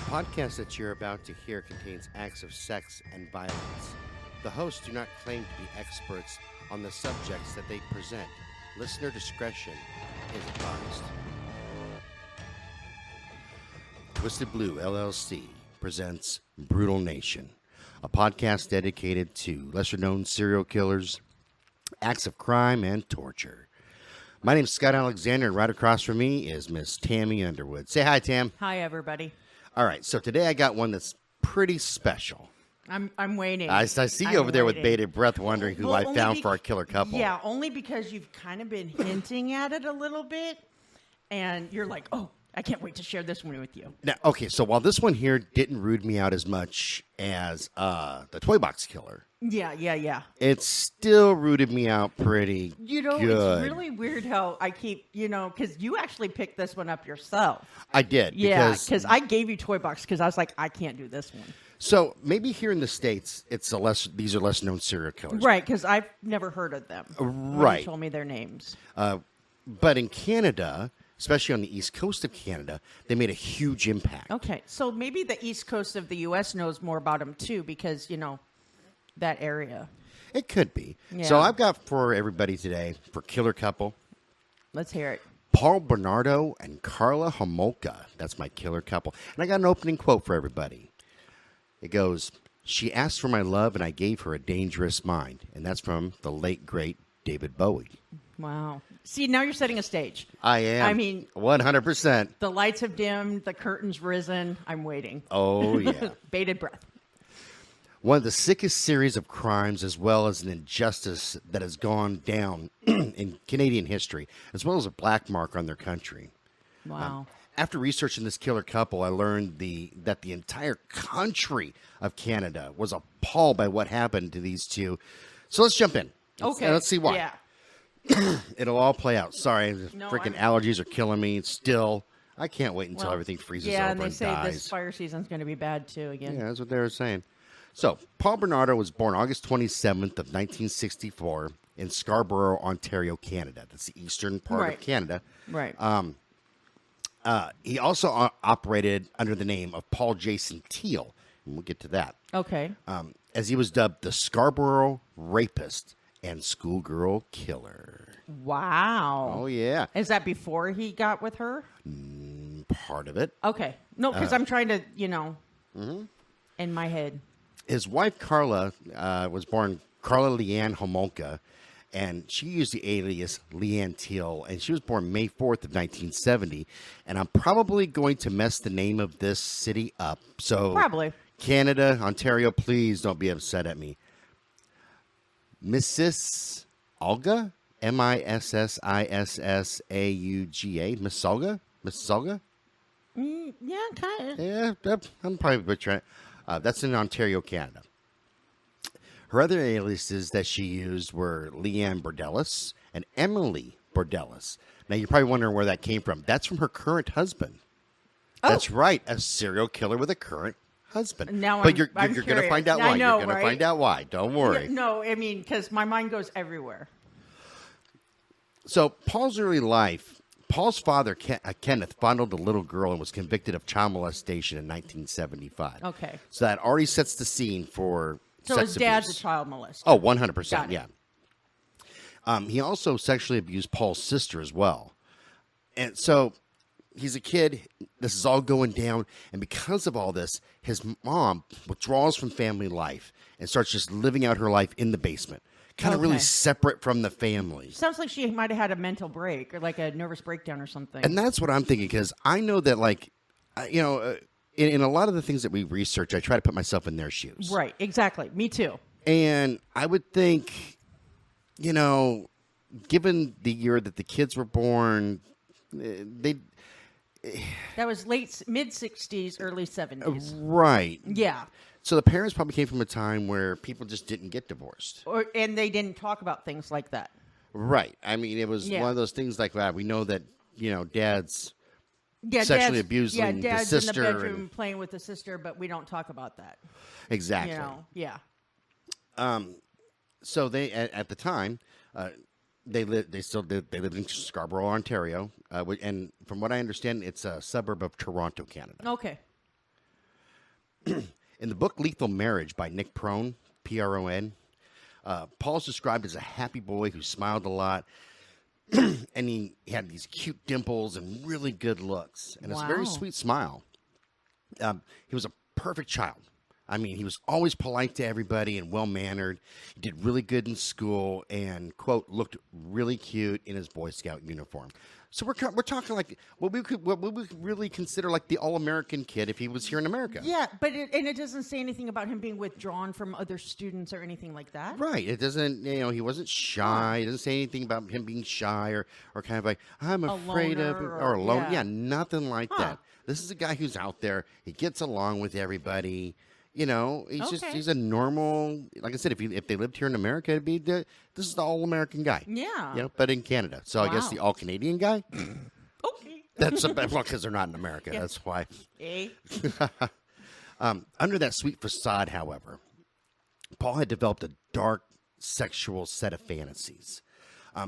podcast that you're about to hear contains acts of sex and violence. The hosts do not claim to be experts on the subjects that they present. Listener discretion is advised. Twisted Blue LLC presents Brutal Nation, a podcast dedicated to lesser-known serial killers, acts of crime, and torture. My name's Scott Alexander, and right across from me is Miss Tammy Underwood. Say hi, Tam. Hi, everybody. All right, so today I got one that's pretty special. I'm waiting. I see you over there with bated breath wondering who I found for our killer couple. Yeah, only because you've kind of been hinting at it a little bit, and you're like, oh, I can't wait to share this one with you. Now, okay, so while this one here didn't rude me out as much as the Toy Box Killer, yeah. it still rooted me out pretty good. It's really weird how I keep, because you actually picked this one up yourself. I did. Yeah, because I gave you Toy Box because I was like, I can't do this one. So maybe here in the States, these are less known serial killers. Right, because I've never heard of them. Right. When you told me their names. But in Canada, especially on the east coast of Canada, they made a huge impact. Okay, so maybe the east coast of the U.S. knows more about them, too, because, that area. It could be. Yeah. So I've got for everybody today, for killer couple. Let's hear it. Paul Bernardo and Karla Homolka. That's my killer couple. And I got an opening quote for everybody. It goes, "She asked for my love and I gave her a dangerous mind." And that's from the late, great David Bowie. Wow. See, now you're setting a stage. I am. I mean, 100%. The lights have dimmed. The curtain's risen. I'm waiting. Oh, yeah. Bated breath. One of the sickest series of crimes as well as an injustice that has gone down in Canadian history, as well as a black mark on their country. Wow. After researching this killer couple, I learned that the entire country of Canada was appalled by what happened to these two. So let's jump in. Let's see why. Yeah. It'll all play out. Sorry, freaking allergies are killing me. Still, I can't wait until everything freezes over and dies. Yeah, and they say this fire season's going to be bad, too, again. Yeah, that's what they were saying. So, Paul Bernardo was born August 27th of 1964 in Scarborough, Ontario, Canada. That's the eastern part of Canada. Right. He also operated under the name of Paul Jason Teal, and we'll get to that. Okay. As he was dubbed the Scarborough Rapist and Schoolgirl Killer. Wow. Oh, yeah. Is that before he got with her? Part of it. Okay. No, because I'm trying to, in my head. His wife, Karla, was born Karla Leanne Homolka, and she used the alias Leanne Teal, and she was born May 4th of 1970. And I'm probably going to mess the name of this city up. So probably. Canada, Ontario, please don't be upset at me. Mrs. Olga? Mississauga? Mississauga? Yeah, kind of. Yeah, I'm probably butchering it. That's in Ontario, Canada. Her other aliases that she used were Leanne Bordellis and Emily Bordellis. Now, you're probably wondering where that came from. That's from her current husband. Oh. That's right, a serial killer with a current husband. Now but you're going to find out why. I know, you're going to find out why. Don't worry. Yeah, no, I mean, because my mind goes everywhere. So, Paul's early life... Paul's father, Kenneth, fondled a little girl and was convicted of child molestation in 1975. Okay. So that already sets the scene for So sex his dad's abuse. a child molester. Oh, 100%, Got it. yeah. He also sexually abused Paul's sister as well. And so he's a kid. This is all going down. And because of all this, his mom withdraws from family life and starts just living out her life in the basement. Kind of really separate from the family. Sounds like she might have had a mental break or like a nervous breakdown or something. And that's what I'm thinking, because I know that, in a lot of the things that we research, I try to put myself in their shoes. Right, exactly. Me too. And I would think, given the year that the kids were born, that was mid-60s, early 70s. Right. Yeah. So the parents probably came from a time where people just didn't get divorced. And they didn't talk about things like that. Right. I mean, it was one of those things like that. We know that, dad's sexually abusing the sister. In the bedroom playing with the sister, but we don't talk about that. Exactly. Yeah. So they, at the time, they lived in Scarborough, Ontario, and from what I understand, it's a suburb of Toronto, Canada. Okay. In the book Lethal Marriage by Nick Prone, P-R-O-N, Paul's described as a happy boy who smiled a lot, and he had these cute dimples and really good looks, and it's a very Wow. sweet smile. He was a perfect child. I mean, he was always polite to everybody and well-mannered. He did really good in school and, quote, looked really cute in his Boy Scout uniform. So we're talking like what we could really consider like the all-American kid if he was here in America. Yeah, but it doesn't say anything about him being withdrawn from other students or anything like that. Right. It doesn't, he wasn't shy. It doesn't say anything about him being shy or kind of like, I'm afraid of, loner or alone. yeah. Yeah, nothing like Huh. that. This is a guy who's out there. He gets along with everybody. He's a normal, like I said, if they lived here in America, it'd be this is the all-American guy. Yeah. But in Canada. So I guess Wow. the all-Canadian guy, Okay. that's because they're not in America. Yeah. That's why. Eh? Under that sweet facade, however, Paul had developed a dark sexual set of fantasies.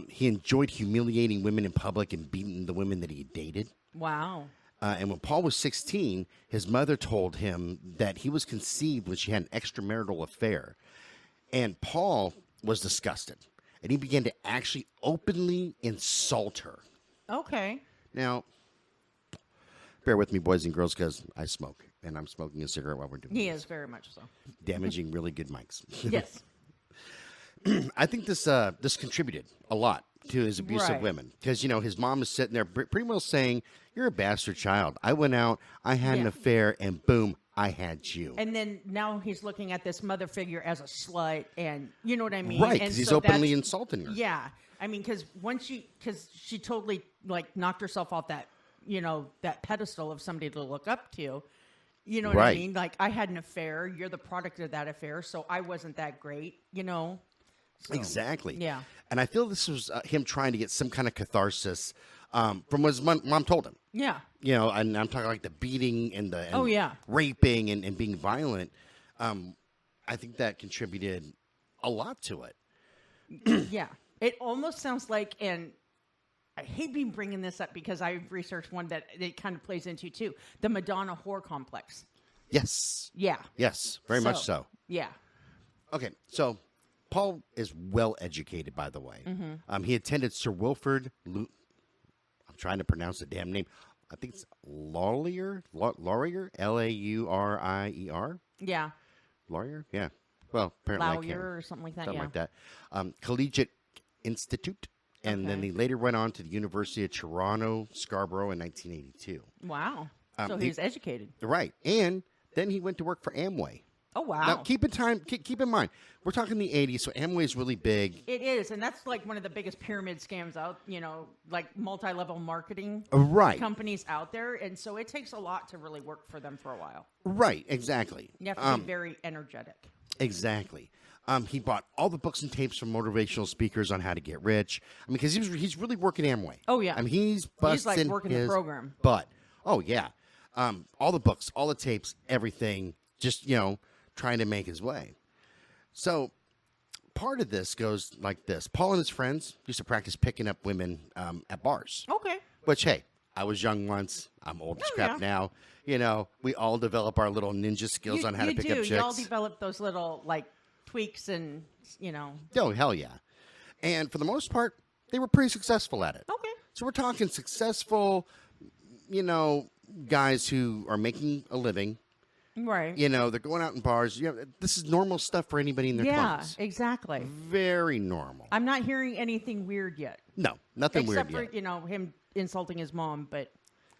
He enjoyed humiliating women in public and beating the women that he dated. Wow. And when Paul was 16, his mother told him that he was conceived when she had an extramarital affair. And Paul was disgusted. And he began to actually openly insult her. Okay. Now, bear with me, boys and girls, because I smoke. And I'm smoking a cigarette while we're doing He this. is very much so. Damaging really good mics. Yes. I think this contributed a lot to his abuse Right. of women. Because, his mom is sitting there pretty well saying, you're a bastard child. I went out, I had an Yeah. affair, and boom, I had you. And then now he's looking at this mother figure as a slut, and you know what I mean? Right, And because he's so openly that's- insulting her. Yeah. I mean, because she totally like knocked herself off that, that pedestal of somebody to look up to. You know what I Right. mean? Like, I had an affair. You're the product of that affair, so I wasn't that great, So, Exactly. Yeah. And I feel this was him trying to get some kind of catharsis from what his mom told him. Yeah. And I'm talking like the beating and the Oh, yeah. raping and being violent. I think that contributed a lot to it. Yeah. It almost sounds like, and I hate being bringing this up because I've researched one that it kind of plays into too, the Madonna whore complex. Yes. Yeah. Yes. Very much so. Yeah. Okay. So Paul is well educated, by the way. He attended Sir Wilfrid. I'm trying to pronounce the damn name. I think it's Laurier, Laurier. Yeah. Laurier, yeah. Well, apparently I can't. Lawyer or something like that. Something Yeah. like that. Collegiate Institute, and then Okay. he later went on to the University of Toronto, Scarborough in 1982. Wow. So he- he's educated. Right, and then he went to work for Amway. Oh, wow. Now, keep in mind, we're talking the 80s, so Amway is really big. It is, and that's like one of the biggest pyramid scams out, like multi-level marketing Right, companies out there. And so it takes a lot to really work for them for a while. right, exactly. You have to be very energetic. Exactly. He bought all the books and tapes from motivational speakers on how to get rich. I mean, because he's really working Amway. Oh, yeah. I mean, he's busting like working the his program. butt. Oh yeah. All the books, all the tapes, everything. Just trying to make his way. So part of this goes like this: Paul and his friends used to practice picking up women at bars. Okay. Which, hey, I was young once. I'm old as Oh, crap now. We all develop our little ninja skills on how to pick up chicks. Y'all develop those little like tweaks and Oh, hell yeah. And for the most part, they were pretty successful at it. Okay. So we're talking successful, guys who are making a living. Right. They're going out in bars. This is normal stuff for anybody in their Yeah, 20s. exactly. Very normal. I'm not hearing anything weird yet. No, nothing Except weird for, yet. him insulting his mom, but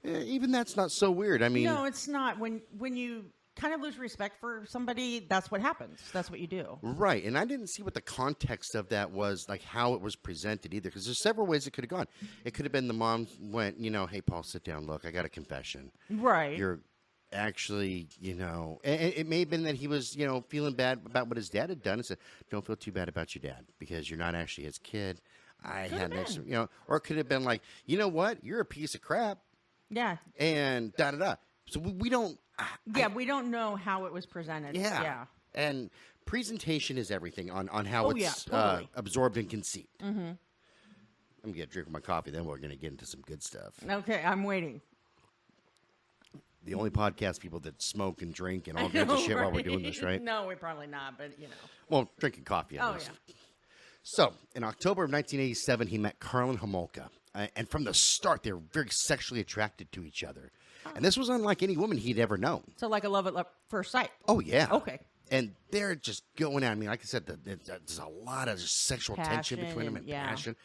Even that's not so weird. I mean, no, it's not. When you kind of lose respect for somebody, that's what happens. That's what you do. right. And I didn't see what the context of that was, like how it was presented either, because there's several ways it could have gone. It could have been the mom went, hey, Paul, sit down. Look, I got a confession. Right. You're actually, and it may have been that he was, feeling bad about what his dad had done and said, don't feel too bad about your dad because you're not actually his kid. I had an extra, or it could have been like, you know what? You're a piece of crap. Yeah. And da-da-da. So we don't. Yeah, we don't know how it was presented. Yeah. Yeah. And presentation is everything on how Oh, it's yeah, totally. absorbed and conceived. Mm-hmm. I'm going to get a drink of my coffee, then we're going to get into some good stuff. Okay, I'm waiting. The only podcast people that smoke and drink and all kinds of shit while we're doing this, right? No, we're probably not, but Well, drinking coffee. At least. Yeah. So, in October of 1987, he met Karla Homolka. And from the start, they were very sexually attracted to each other. And this was unlike any woman he'd ever known. So like a love at first sight. Oh, yeah. Okay. And they're just going at me. Like I said, there's a lot of sexual tension between them and passion.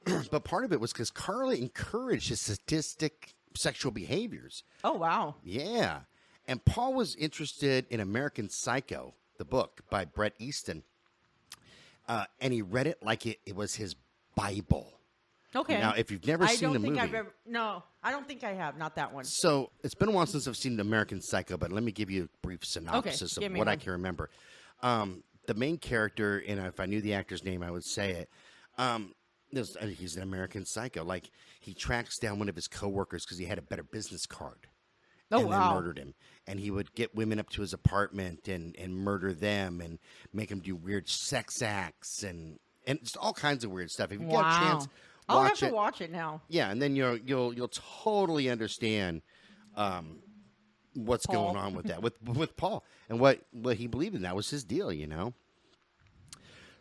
But part of it was because Karla encouraged his sadistic sexual behaviors. Oh, wow. Yeah. And Paul was interested in American Psycho, the book by Bret Easton. And he read it like it was his Bible. Okay. Now, if you've never seen the movie. No, I don't think I have. Not that one. So it's been a while since I've seen American Psycho, but let me give you a brief synopsis of what I can remember. The main character, and if I knew the actor's name, I would say it. He's an American Psycho. Like, he tracks down one of his coworkers because he had a better business card. Oh, and then murdered him. And he would get women up to his apartment and murder them and make them do weird sex acts and just all kinds of weird stuff. If you get a chance, I'll have to watch it now. Yeah, and then you'll totally understand what's going on with that with Paul and what he believed in. That was his deal,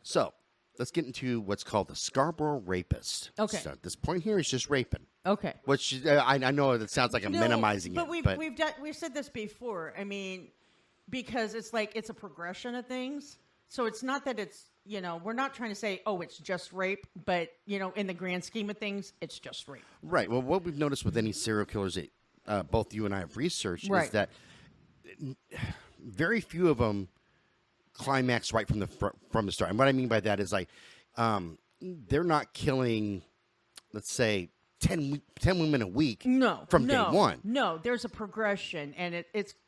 So let's get into what's called the Scarborough Rapist. Okay. So at this point here is just raping. Okay. Which I know that sounds like I'm minimizing but it, we've said this before. I mean, because it's like it's a progression of things. So it's not that it's we're not trying to say it's just rape, but in the grand scheme of things, it's just rape. Right. Well, what we've noticed with any serial killers that both you and I have researched is that very few of them climax right from the start. And what I mean by that is like they're not killing, let's say, 10 women a week from day one. No, there's a progression, and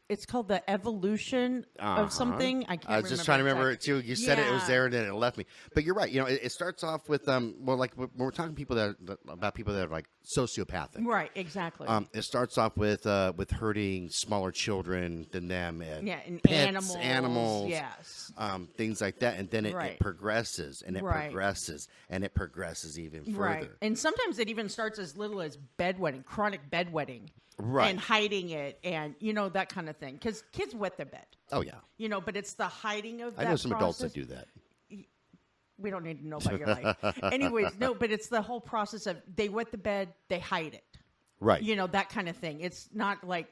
it's called the evolution of something. I can't remember. I was just trying to remember it too. You said it was there, and then it left me. But you're right. It starts off with like when we're talking about people that are like sociopathic. Right. Exactly. It starts off with hurting smaller children than them, and and pets, animals. Yes. Things like that, and then it progresses, and it progresses, and it progresses even further. Right. And sometimes it even starts as little as bedwetting, chronic bedwetting. Right. And hiding it and, that kind of thing. Because kids wet their bed. Oh, yeah. But it's the hiding of that I know some adults process. that do that. We don't need to know about your life. Anyways, no, but it's the whole process of they wet the bed, they hide it. Right. That kind of thing. It's not like,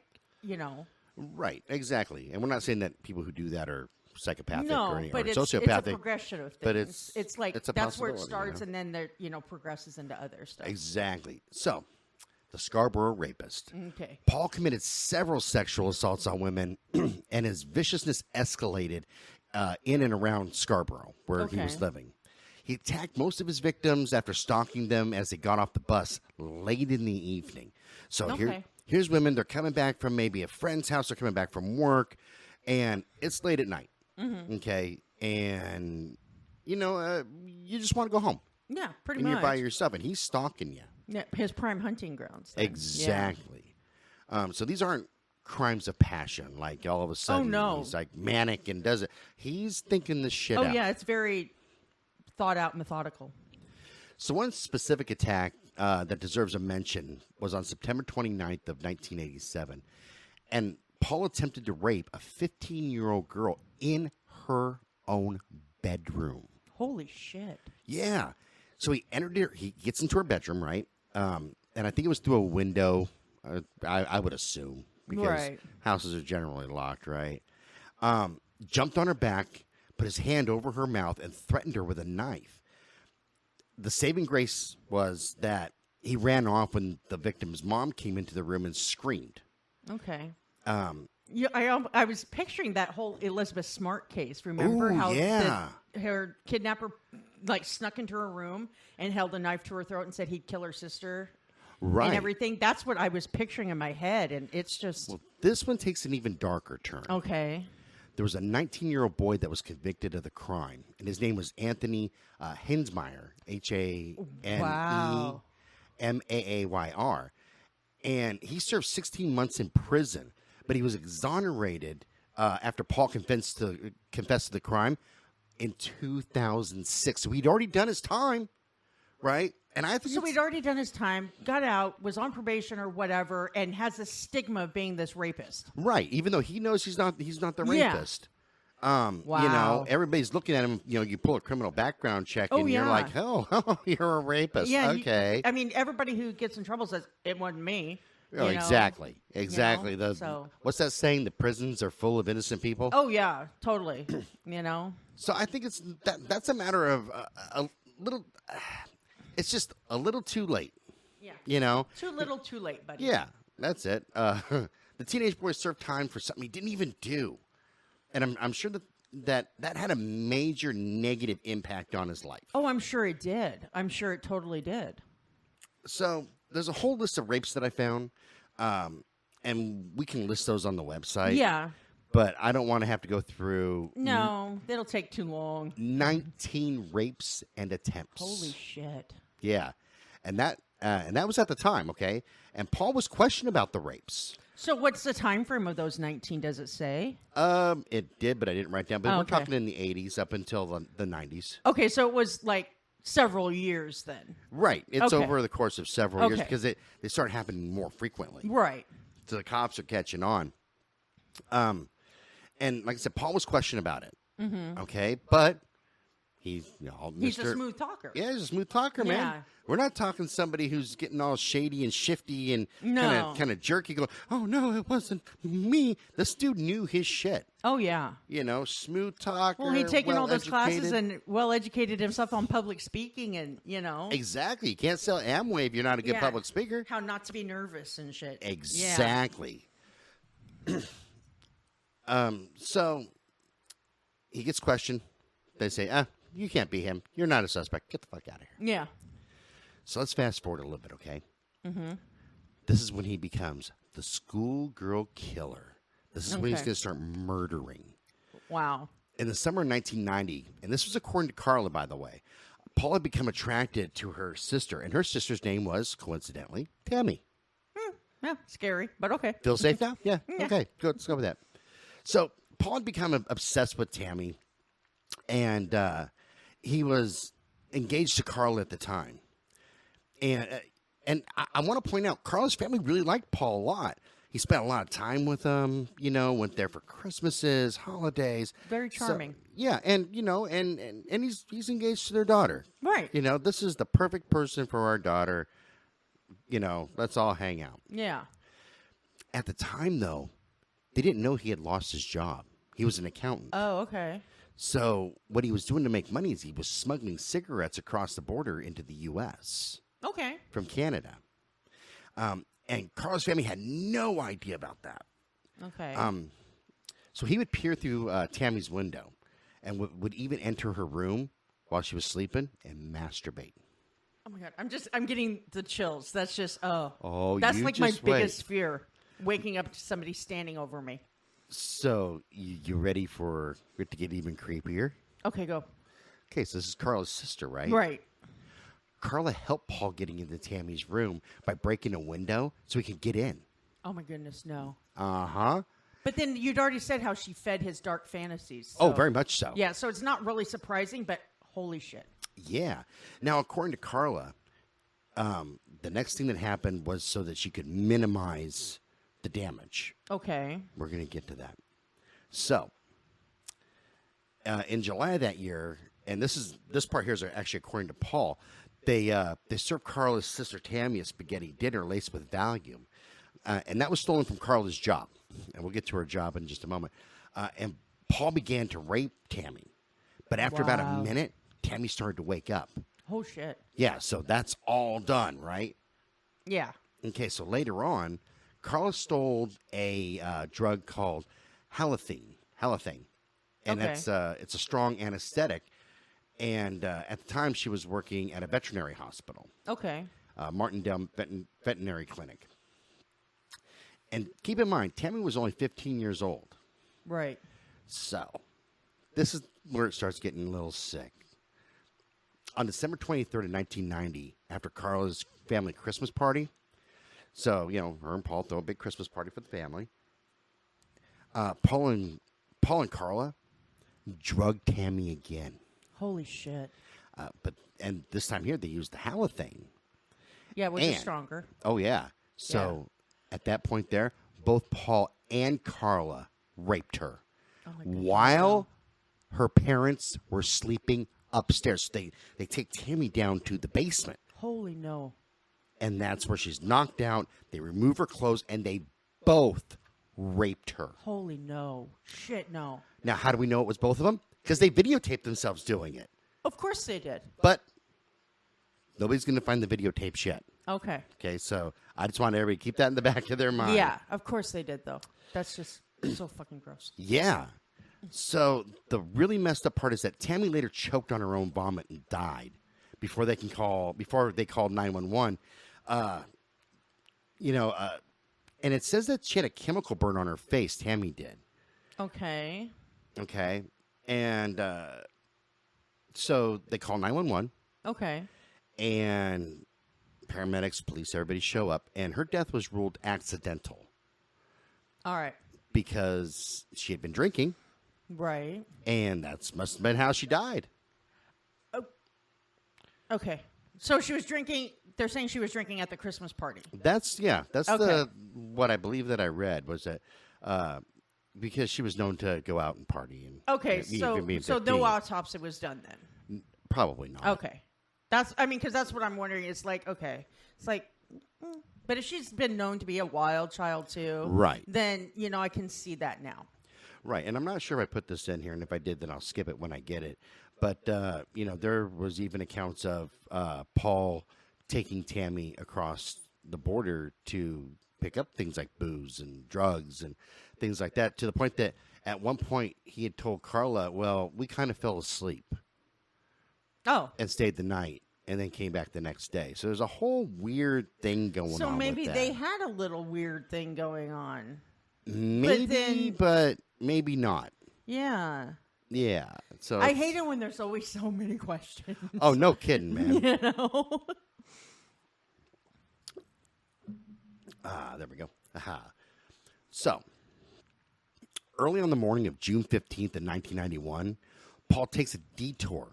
Right, exactly. And we're not saying that people who do that are psychopathic or it's sociopathic. It's a progression of things. But it's like it's a that's where it possibility, starts and then there progresses into other stuff. Exactly. So, the Scarborough Rapist. Okay. Paul committed several sexual assaults on women, and his viciousness escalated in and around Scarborough, where he was living. He attacked most of his victims after stalking them as they got off the bus late in the evening. So here's women. They're coming back from maybe a friend's house. They're coming back from work, and it's late at night. Mm-hmm. Okay. And, you just want to go home. Yeah, pretty much. And you're by yourself, and he's stalking you. Yeah, his prime hunting grounds. Then. Exactly. Yeah. So these aren't crimes of passion. Like all of a sudden, he's like manic and does it. He's thinking this shit out. Oh yeah, it's very thought out, methodical. So one specific attack that deserves a mention was on September 29th of 1987, and Paul attempted to rape a 15-year-old girl in her own bedroom. Holy shit! Yeah. So he entered her. He gets into her bedroom, right? And I think it was through a window. I would assume because houses are generally locked, right? Jumped on her back, put his hand over her mouth, and threatened her with a knife. The saving grace was that he ran off when the victim's mom came into the room and screamed. Okay. I was picturing that whole Elizabeth Smart case. Remember her kidnapper snuck into her room and held a knife to her throat and said he'd kill her sister, right? And everything. That's what I was picturing in my head, and it's just. Well, this one takes an even darker turn. Okay. There was a 19-year-old boy that was convicted of the crime, and his name was Anthony Hensmayr, Hanemayr, and he served 16 months in prison. But he was exonerated after Paul confessed to the crime in 2006. So he'd already done his time, right? And I think so he'd already done his time, got out, was on probation or whatever, and has the stigma of being this rapist. Right, even though he knows he's not the rapist. Wow. Everybody's looking at him. You pull a criminal background check, and you're like, oh, you're a rapist. Yeah, okay. Everybody who gets in trouble says it wasn't me. Oh, exactly. What's that saying? The prisons are full of innocent people. Oh yeah, totally. So I think that's a matter of a little. It's just a little too late. Yeah. Too little, too late, buddy. Yeah, that's it. The teenage boy served time for something he didn't even do. And I'm sure that had a major negative impact on his life. Oh, I'm sure it did. I'm sure it totally did. So there's a whole list of rapes that I found, and we can list those on the website. Yeah. But I don't want to have to go through. No, it'll take too long. 19 rapes and attempts. Holy shit. Yeah, and that was at the time, okay? And Paul was questioned about the rapes. So what's the time frame of those 19, does it say? It did, but I didn't write down. But we're talking in the 80s up until the 90s. Okay, so it was like several years then. Right. It's over the course of several years because they start happening more frequently. Right. So the cops are catching on. And like I said, Paul was questioned about it. Mm-hmm. Okay, but he's a smooth talker. Yeah, he's a smooth talker, man. Yeah. We're not talking somebody who's getting all shady and shifty and kind of jerky. Going, oh no, it wasn't me. This dude knew his shit. Oh yeah. Smooth talker. Well, he'd taken all those classes and well-educated himself on public speaking, and Exactly. You can't sell Amway if you're not a good public speaker. How not to be nervous and shit. Exactly. Yeah. So he gets questioned. They say, you can't be him. You're not a suspect. Get the fuck out of here. Yeah. So let's fast forward a little bit, okay? Mm-hmm. This is when he becomes the schoolgirl killer. This is when he's going to start murdering. Wow. In the summer of 1990, and this was according to Karla, by the way, Paul had become attracted to her sister, and her sister's name was, coincidentally, Tammy. Yeah, scary, but okay. Feel safe now? Yeah. Okay, good. Let's go with that. So Paul had become obsessed with Tammy, and he was engaged to Karla at the time. And I want to point out, Karla's family really liked Paul a lot. He spent a lot of time with them, went there for Christmases, holidays. Very charming. So, yeah, and he's engaged to their daughter. Right. This is the perfect person for our daughter. Let's all hang out. Yeah. At the time, though, they didn't know he had lost his job. He was an accountant. Oh, okay. So what he was doing to make money is he was smuggling cigarettes across the border into the U.S. Okay. From Canada. And Karla's family had no idea about that. Okay. So he would peer through Tammy's window and would even enter her room while she was sleeping and masturbate. Oh my God. I'm getting the chills. That's just, that's like my biggest fear. Waking up to somebody standing over me. So you ready for it to get even creepier? Okay, go. Okay, so this is Karla's sister, right? Right. Karla helped Paul getting into Tammy's room by breaking a window so he could get in. Oh my goodness, no. Uh-huh. But then you'd already said how she fed his dark fantasies. So. Oh, very much so. Yeah, so it's not really surprising, but holy shit. Yeah. Now, according to Karla, the next thing that happened was so that she could minimize the damage. Okay. We're going to get to that. So, in July of that year, and this part here is actually according to Paul, they served Karla's sister Tammy a spaghetti dinner laced with Valium, and that was stolen from Karla's job. And we'll get to her job in just a moment. And Paul began to rape Tammy, but after about a minute, Tammy started to wake up. Oh shit. Yeah, so that's all done, right? Yeah. Okay, so later on, Karla stole a drug called halothane, and it's a strong anesthetic. And at the time, she was working at a veterinary hospital. Okay. Martindale Veterinary Clinic. And keep in mind, Tammy was only 15 years old. Right. So, this is where it starts getting a little sick. On December 23rd of 1990, after Karla's family Christmas party, so, her and Paul throw a big Christmas party for the family, Paul and Karla drugged Tammy again. Holy shit. And this time here, they used the halothane. Yeah, which is stronger. Oh, yeah. So at that point there, both Paul and Karla raped her while her parents were sleeping upstairs. They take Tammy down to the basement. Holy no. And that's where she's knocked out. They remove her clothes, and they both raped her. Holy no. Shit, no. Now, how do we know it was both of them? Because they videotaped themselves doing it. Of course they did. But nobody's going to find the videotapes yet. Okay. Okay, so I just want everybody to keep that in the back of their mind. Yeah, of course they did, though. That's just so fucking gross. Yeah. So the really messed up part is that Tammy later choked on her own vomit and died before they called 911. And it says that she had a chemical burn on her face. Tammy did. Okay. Okay. And so they call 911. Okay. And paramedics, police, everybody show up. And her death was ruled accidental. All right. Because she had been drinking. Right. And that must have been how she died. Oh. Okay. So she was drinking. They're saying she was drinking at the Christmas party. That's what I believe that I read was that because she was known to go out and party. And, okay. So no autopsy was done then? Probably not. Okay. Because that's what I'm wondering. It's like, okay. It's like, but if she's been known to be a wild child too. Right. Then, I can see that now. Right, and I'm not sure if I put this in here, and if I did, then I'll skip it when I get it. But, there was even accounts of Paul taking Tammy across the border to pick up things like booze and drugs and things like that, to the point that at one point he had told Karla, well, we kind of fell asleep. Oh. And stayed the night, and then came back the next day. So there's a whole weird thing going on So maybe with that. they had a little weird thing going on. Maybe, but maybe not. Yeah. Yeah. So I hate it when there's always so many questions. Oh, no kidding, man. There we go. Aha. So, early on the morning of June 15th in 1991, Paul takes a detour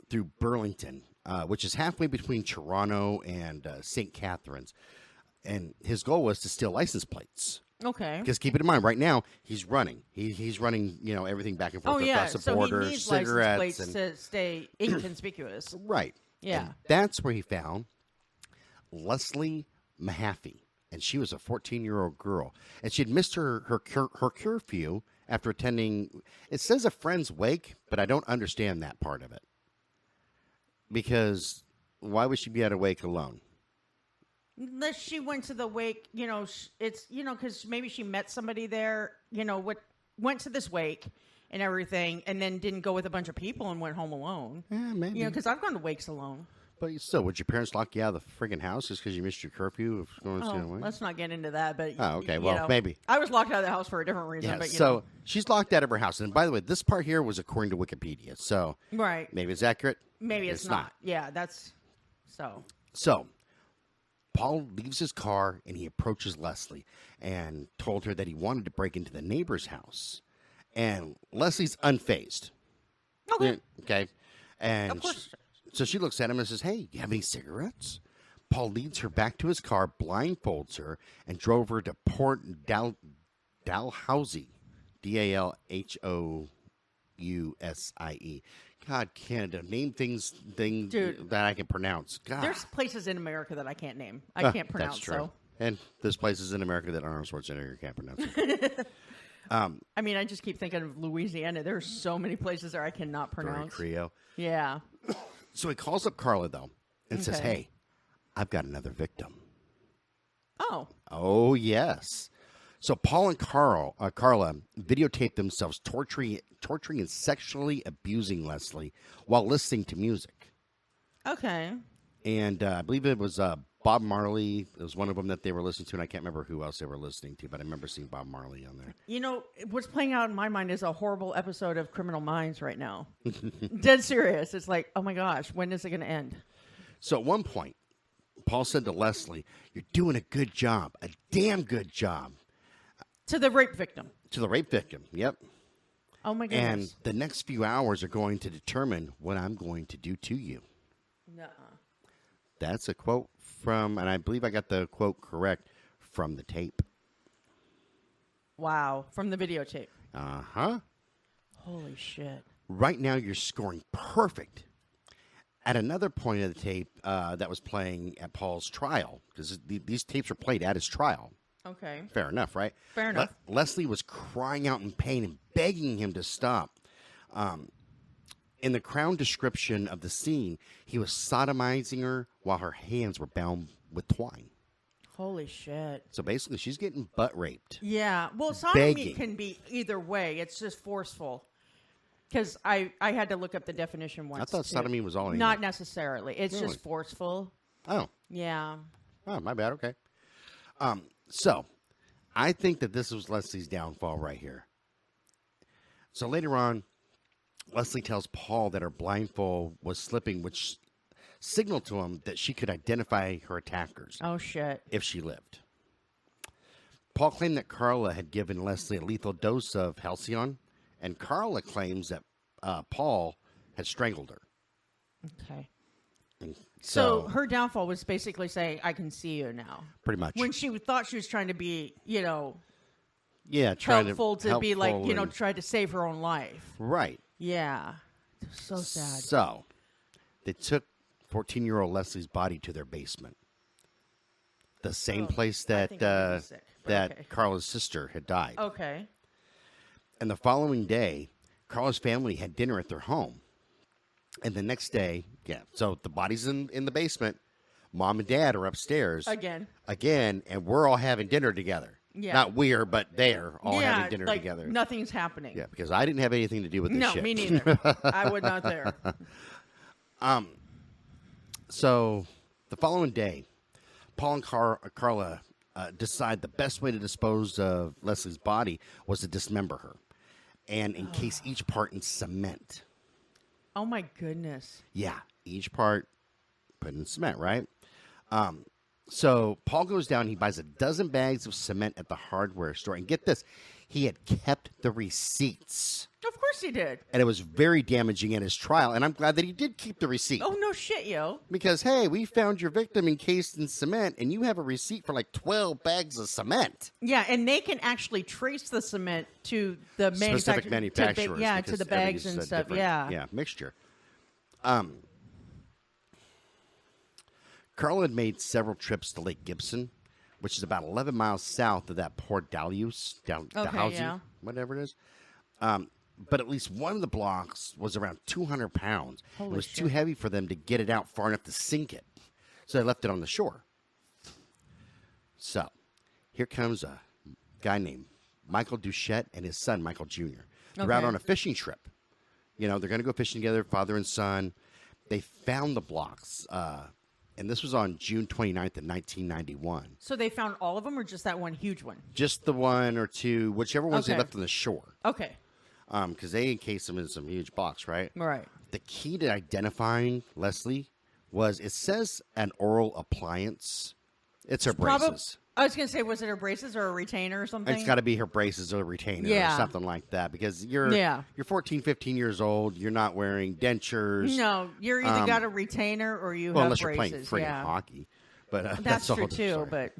through Burlington, which is halfway between Toronto and St. Catharines. And his goal was to steal license plates. Okay. Because keep it in mind, right now, he's running. He's running, everything back and forth across the border, he needs cigarettes. license plates to stay inconspicuous. Right. Yeah. And that's where he found Leslie Mahaffey. And she was a 14-year-old girl. And she had missed her curfew after attending, it says a friend's wake, but I don't understand that part of it. Because why would she be at a wake alone? Unless she went to the wake, it's, because maybe she met somebody there, went to this wake and everything, and then didn't go with a bunch of people and went home alone. Yeah, maybe. Because I've gone to wakes alone. But still, would your parents lock you out of the friggin' house just because you missed your curfew? Let's not get into that. But okay. Well, maybe. I was locked out of the house for a different reason. Yeah, but, so she's locked out of her house. And by the way, this part here was according to Wikipedia. So right. Maybe it's accurate. Maybe it's not. Yeah, that's so. So Paul leaves his car and he approaches Leslie and told her that he wanted to break into the neighbor's house. And Leslie's unfazed. Okay. And of course. So she looks at him and says, hey, you have any cigarettes? Paul leads her back to his car, blindfolds her, and drove her to Port Dalhousie, Dalhousie. God, Canada, name things Dude, that I can pronounce. God. There's places in America that I can't name. I can't pronounce. That's true. So. And there's places in America that Arnold Schwarzenegger can't pronounce. I just keep thinking of Louisiana. There's so many places there I cannot pronounce. Very Creole. Yeah. So he calls up Karla, though, and says, hey, I've got another victim. Oh. Oh, yes. So Paul and Karla videotaped themselves torturing and sexually abusing Leslie while listening to music. Okay. And I believe it was Bob Marley. It was one of them that they were listening to, and I can't remember who else they were listening to, but I remember seeing Bob Marley on there. What's playing out in my mind is a horrible episode of Criminal Minds right now. Dead serious. It's like, oh my gosh, when is it going to end? So at one point, Paul said to Leslie, you're doing a good job, a damn good job. To the rape victim. To the rape victim, yep. Oh, my And goodness. the next few hours are going to determine what I'm going to do to you. Nuh-uh. That's a quote from, and I believe I got the quote correct, from the tape. Wow. From the videotape. Uh-huh. Holy shit. Right now, you're scoring perfect. At another point of the tape that was playing at Paul's trial, because these tapes were played at his trial. Okay. Fair enough, right? Fair enough. Leslie was crying out in pain and begging him to stop. In the Crown description of the scene, he was sodomizing her while her hands were bound with twine. Holy shit. So basically, she's getting butt raped. Yeah. Well, sodomy Begging. can be either way. It's just forceful. Because I had to look up the definition once. I thought too. sodomy was all in Not it. necessarily. It's Really? just forceful. Oh. Yeah. Oh, my bad. Okay. So, I think that this was Leslie's downfall right here. So later on, Leslie tells Paul that her blindfold was slipping, which signaled to him that she could identify her attackers Oh, shit. if she lived. Paul claimed that Karla had given Leslie a lethal dose of Halcyon, and Karla claims that Paul had strangled her. Okay. And So her downfall was basically saying, I can see you now. pretty much. When she thought she was trying to be, yeah, trying helpful to be like, helpful and- try to save her own life. Right. Yeah. So sad. So, they took 14-year-old Leslie's body to their basement. The same place I that think I'm gonna be sick, but that okay. Karla's sister had died. Okay. And the following day, Karla's family had dinner at their home. And the next day, so the body's in the basement. Mom and Dad are upstairs. Again, and we're all having dinner together. Yeah. Not we're, but they're all yeah, having dinner like together. nothing's happening. Yeah, because I didn't have anything to do with this No, shit. me neither. I was not there. So, the following day, Paul and Karla decide the best way to dispose of Leslie's body was to dismember her and encase each part in cement. Oh my goodness. Yeah, each part put in cement, right? So Paul goes down, he buys a dozen bags of cement at the hardware store. And get this, he had kept the receipts. Of course he did. And it was very damaging at his trial. And I'm glad that he did keep the receipt. Oh, no shit, yo. Because, hey, we found your victim encased in cement, and you have a receipt for like 12 bags of cement. Yeah, and they can actually trace the cement to the Specific manufacturers. To because the bags everything's and a stuff. different, Yeah. mixture. Karla had made several trips to Lake Gibson, which is about 11 miles south of that Port Dalhousie, yeah. whatever it is. But at least one of the blocks was around 200 pounds. Holy it was shit. too heavy for them to get it out far enough to sink it. So they left it on the shore. So here comes a guy named Michael Duchette and his son, Michael Jr. They're out Okay. on a fishing trip. They're going to go fishing together, father and son. They found the blocks, and this was on June 29th of 1991. So they found all of them or just that one huge one? Just the one or two, whichever ones they Okay. left on the shore. Okay. Because they encased them in some huge blocks, right? Right. The key to identifying Leslie was, it says an oral appliance. It's her braces. I was going to say, was it her braces or a retainer or something? It's got to be her braces or retainer or Yeah. something like that, because you're 14, 15 years old. You're not wearing dentures. No, you're either got a retainer or you Well, have unless braces. you're playing friggin' hockey. But That's a true whole different too, story. but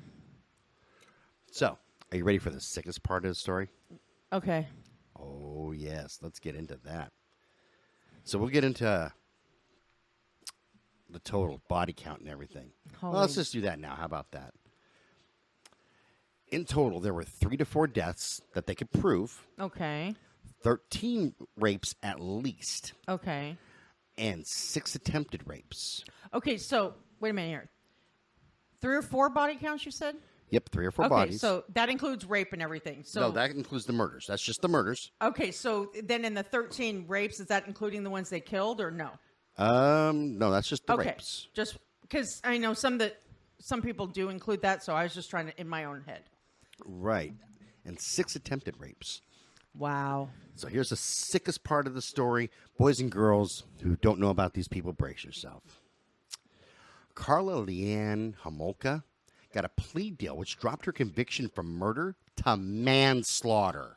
So, are you ready for the sickest part of the story? okay. Oh, yes. Let's get into that. So we'll get into the total body count and everything. Well, let's just do that now. How about that? In total, there were 3 to 4 deaths that they could prove, Okay. 13 rapes at least, Okay. and 6 attempted rapes. Okay, so wait a minute here. 3 or 4 body counts, you said? Yep, 3 or 4 Okay, bodies. so that includes rape and everything. So No, that includes the murders. That's just the murders. okay, so then in the 13 rapes, is that including the ones they killed or no? No, that's just the Okay, rapes. just because I know some people do include that, so I was just trying to in my own head. Right. And 6 attempted rapes. Wow. So here's the sickest part of the story. Boys and girls who don't know about these people, brace yourself. Karla Leanne Homolka got a plea deal which dropped her conviction from murder to manslaughter.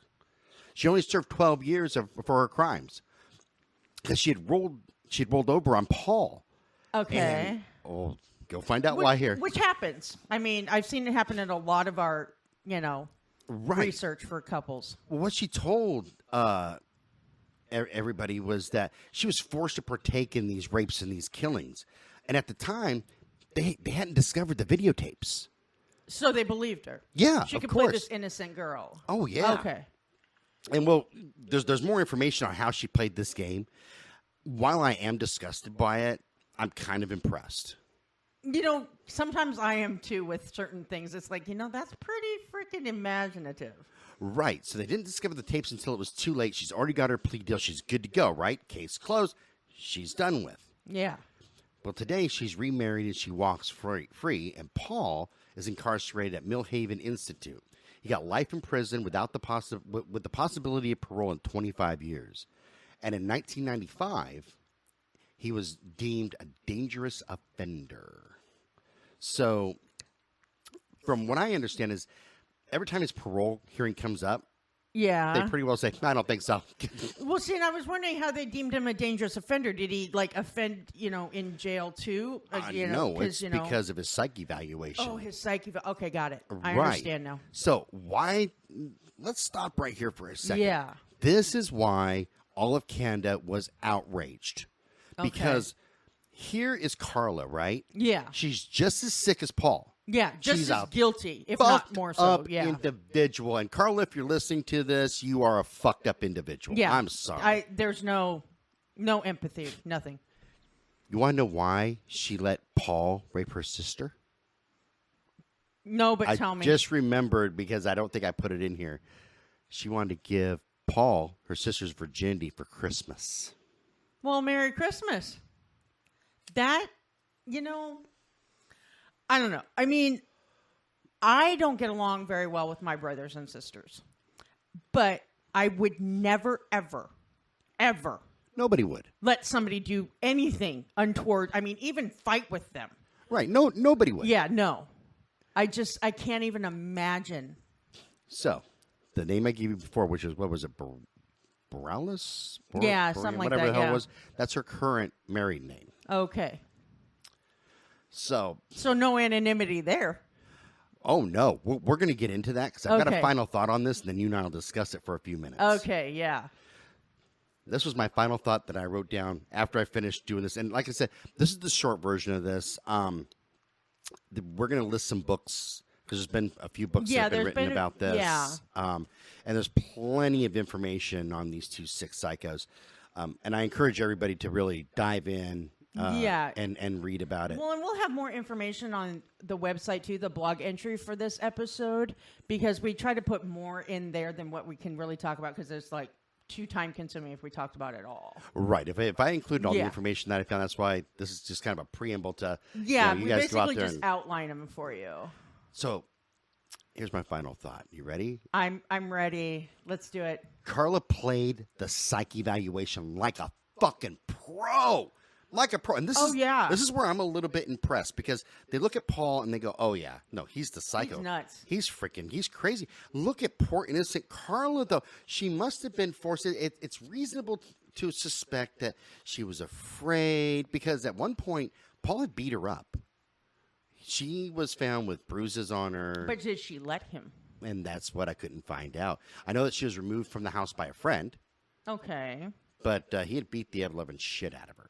She only served 12 years for her crimes because she'd rolled over on Paul. Okay. And, go find out why here. Which happens. I mean, I've seen it happen in a lot of our, research for couples. Well, what she told everybody was that she was forced to partake in these rapes and these killings. And at the time, they hadn't discovered the videotapes. So they believed her. Yeah, she could of course. play this innocent girl. Oh, yeah. Okay. And, there's more information on how she played this game. While I am disgusted by it, I'm kind of impressed. Sometimes I am too with certain things. It's like, that's pretty freaking imaginative. Right. So they didn't discover the tapes until it was too late. She's already got her plea deal. She's good to go, right? Case closed. She's done with. Yeah. Well, today she's remarried and she walks free, and Paul is incarcerated at Millhaven Institute. He got life in prison with the possibility of parole in 25 years. And in 1995, he was deemed a dangerous offender. So, from what I understand is, every time his parole hearing comes up, yeah, they pretty well say, I don't think so. Well, see, and I was wondering how they deemed him a dangerous offender. Did he, offend, in jail, too? No, it's because of his psych evaluation. Oh, his psych evaluation. Okay, got it. I Right. understand now. So, let's stop right here for a second. Yeah. This is why all of Canada was outraged. Okay. Because here is Karla, right? Yeah. She's just as sick as Paul. Yeah, just She's as a guilty, if not more so. up Yeah. individual. And Karla, if you're listening to this, you are a fucked up individual. Yeah. I'm sorry. There's no empathy, nothing. You want to know why she let Paul rape her sister? No, but tell me. I just remembered, because I don't think I put it in here. She wanted to give Paul her sister's virginity for Christmas. Well, Merry Christmas. That, I don't know. I mean, I don't get along very well with my brothers and sisters. But I would never, ever, ever Nobody would. let somebody do anything untoward. I mean, even fight with them. Right. No, nobody would. Yeah, no. I can't even imagine. So, the name I gave you before, which is, what was it, Borealis? Yeah, something like whatever that, the hell yeah. it was. That's her current married name. Okay. So no anonymity there. Oh, no. We're going to get into that because I've got a Okay. final thought on this, and then you and I will discuss it for a few minutes. Okay, yeah. This was my final thought that I wrote down after I finished doing this. And like I said, this is the short version of this. We're going to list some books because there's been a few books that have been written about this. Yeah. And there's plenty of information on these two sick psychos. And I encourage everybody to really dive in and read about it. Well, and we'll have more information on the website, too, the blog entry for this episode, because we try to put more in there than what we can really talk about, because it's too time-consuming if we talked about it all. Right. If I included all the information that I found, that's why this is just kind of a preamble to we you guys go out basically there just outline them for you. So, here's my final thought. You ready? I'm ready. Let's do it. Karla played the psych evaluation like a fucking pro. Like a pro. And this is where I'm a little bit impressed, because they look at Paul and they go, oh, yeah, no, he's the psycho. He's nuts. He's crazy. Look at poor innocent Karla, though. She must have been forced. It's reasonable to suspect that she was afraid, because at one point, Paul had beat her up. She was found with bruises on her. But did she let him? And that's what I couldn't find out. I know that she was removed from the house by a friend. Okay. But he had beat the ever-loving shit out of her.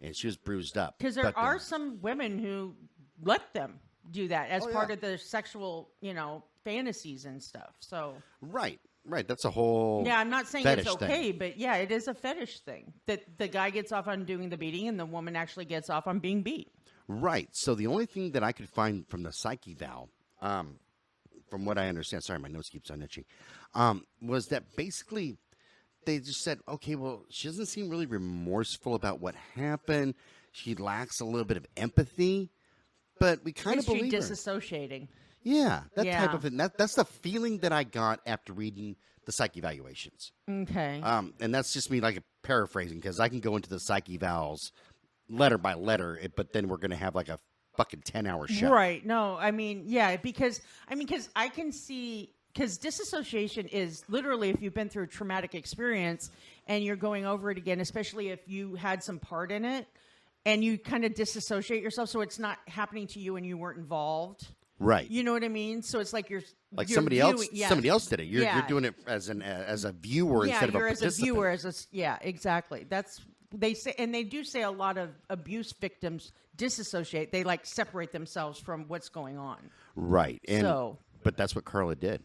And she was bruised up. Because there are some women who let them do that as part of their sexual, fantasies and stuff. So Right. That's a whole yeah, I'm not saying it's okay, thing. but yeah, it is a fetish thing. That the guy gets off on doing the beating and the woman actually gets off on being beat. Right. So the only thing that I could find from the psyche eval, from what I understand, sorry, my nose keeps on itching, was that basically they just said, okay, well, she doesn't seem really remorseful about what happened. She lacks a little bit of empathy, but we kind of believe her. Is she disassociating? Yeah, that type of thing. That's the feeling that I got after reading the psych evaluations. Okay. And that's just me paraphrasing, because I can go into the psych evals letter by letter, but then we're going to have a fucking 10-hour show. Right. No, I mean, yeah, because I can see because disassociation is literally if you've been through a traumatic experience and you're going over it again, especially if you had some part in it, and you kind of disassociate yourself, so it's not happening to you and you weren't involved. Right. You know what I mean? So it's like you're somebody viewing, else. yeah. Somebody else did it. You're doing it as a viewer instead of a participant. As a viewer, yeah, exactly. That's they say, and they do say a lot of abuse victims disassociate. They like separate themselves from what's going on. Right. But that's what Karla did.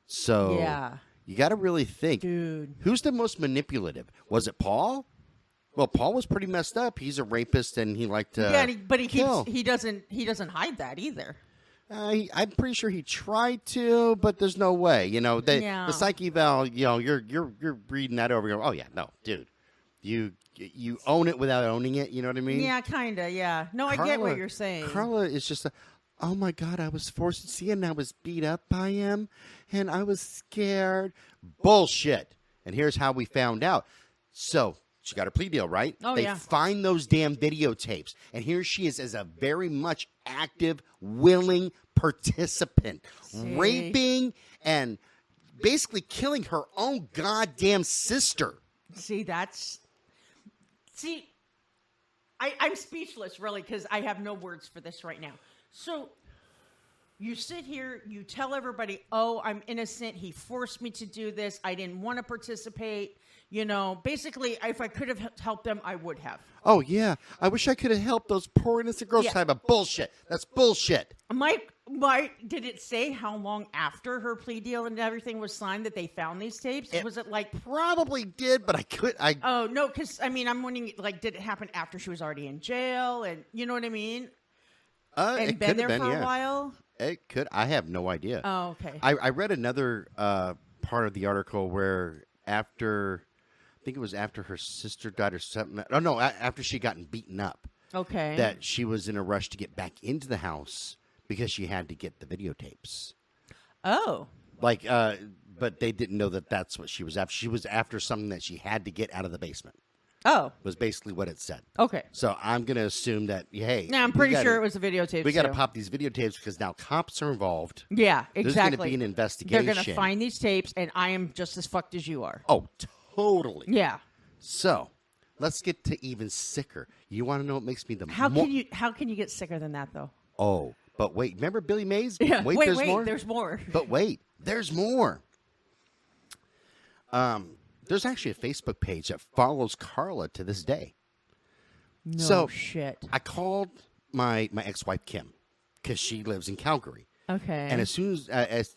So yeah, you got to really think, dude. Who's the most manipulative? Was it Paul? Well, Paul was pretty messed up. He's a rapist, and he liked to but kill. he doesn't hide that either. I'm pretty sure he tried to, but there's no way. You know, the psych eval. You know, you're reading that over. You're, oh yeah, no, dude, you own it without owning it. You know what I mean? Yeah, kinda. Yeah. No, I get what you're saying. Karla is just oh my God, I was forced to see it, and I was beat up by him, and I was scared. Bullshit. And here's how we found out. So she got her plea deal, right? Oh, they find those damn videotapes. And here she is as a very much active, willing participant. See? Raping and basically killing her own goddamn sister. I'm speechless, really, because I have no words for this right now. So you sit here, you tell everybody, oh, I'm innocent. He forced me to do this. I didn't want to participate. You know, basically, if I could have helped them, I would have. Oh, yeah. I wish I could have helped those poor innocent girls. Type of bullshit. That's bullshit. Did it say how long after her plea deal and everything was signed that they found these tapes? Was it like... Probably did, but Oh, no, because, I mean, I'm wondering, like, did it happen after she was already in jail? And you know what I mean? And been there for a while? It could. I have no idea. Oh, okay. I read another part of the article where after... I think it was after her sister died or something. Oh, no, after she gotten beaten up. Okay. That she was in a rush to get back into the house because she had to get the videotapes. Oh. Like, but they didn't know that that's what she was after. She was after something that she had to get out of the basement. Oh. Was basically what it said. Okay. So I'm going to assume that, hey. Yeah, I'm pretty sure it was a videotape. We got to pop these videotapes because now cops are involved. Yeah, exactly. There's going to be an investigation. They're going to find these tapes, and I am just as fucked as you are. Oh, totally. Yeah. So, let's get to even sicker. You want to know what makes me the How can you get sicker than that, though? Oh, but wait. Remember Billy Mays? Yeah. Wait, there's more? There's more. But wait, there's more. There's actually a Facebook page that follows Karla to this day. No shit. I called my ex-wife, Kim, because she lives in Calgary. Okay. And as soon as,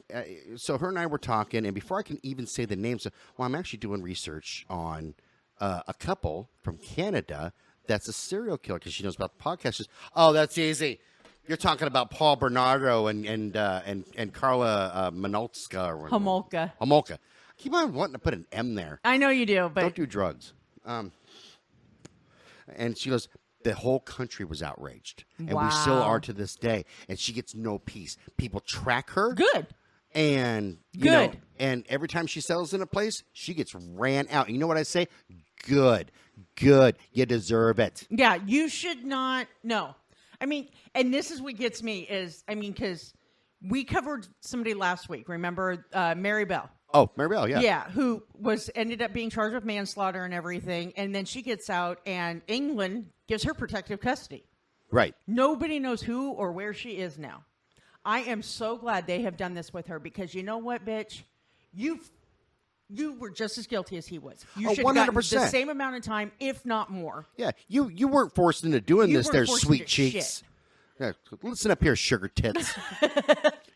so her and I were talking, and before I can even say the names, I'm actually doing research on a couple from Canada that's a serial killer because she knows about the podcast. She's, oh, that's easy. You're talking about Paul Bernardo and Karla Homolka. Homolka. Keep on wanting to put an M there. I know you do, but don't do drugs. And she goes, the whole country was outraged. And we still are to this day. And she gets no peace. People track her. Good. And, you know, and every time she settles in a place, she gets ran out. You know what I say? Good. Good. You deserve it. Yeah, you should not. No. I mean, and this is what gets me is, I mean, because we covered somebody last week. Remember Mary Bell? Oh, Mary Bell, yeah. Yeah, who ended up being charged with manslaughter and everything. And then she gets out and England gives her protective custody. Right. Nobody knows who or where she is now. I am so glad they have done this with her because you know what, bitch? You were just as guilty as he was. You should have gotten the same amount of time, if not more. Yeah, you weren't forced into doing this there, sweet cheeks. Yeah, listen up here, sugar tits.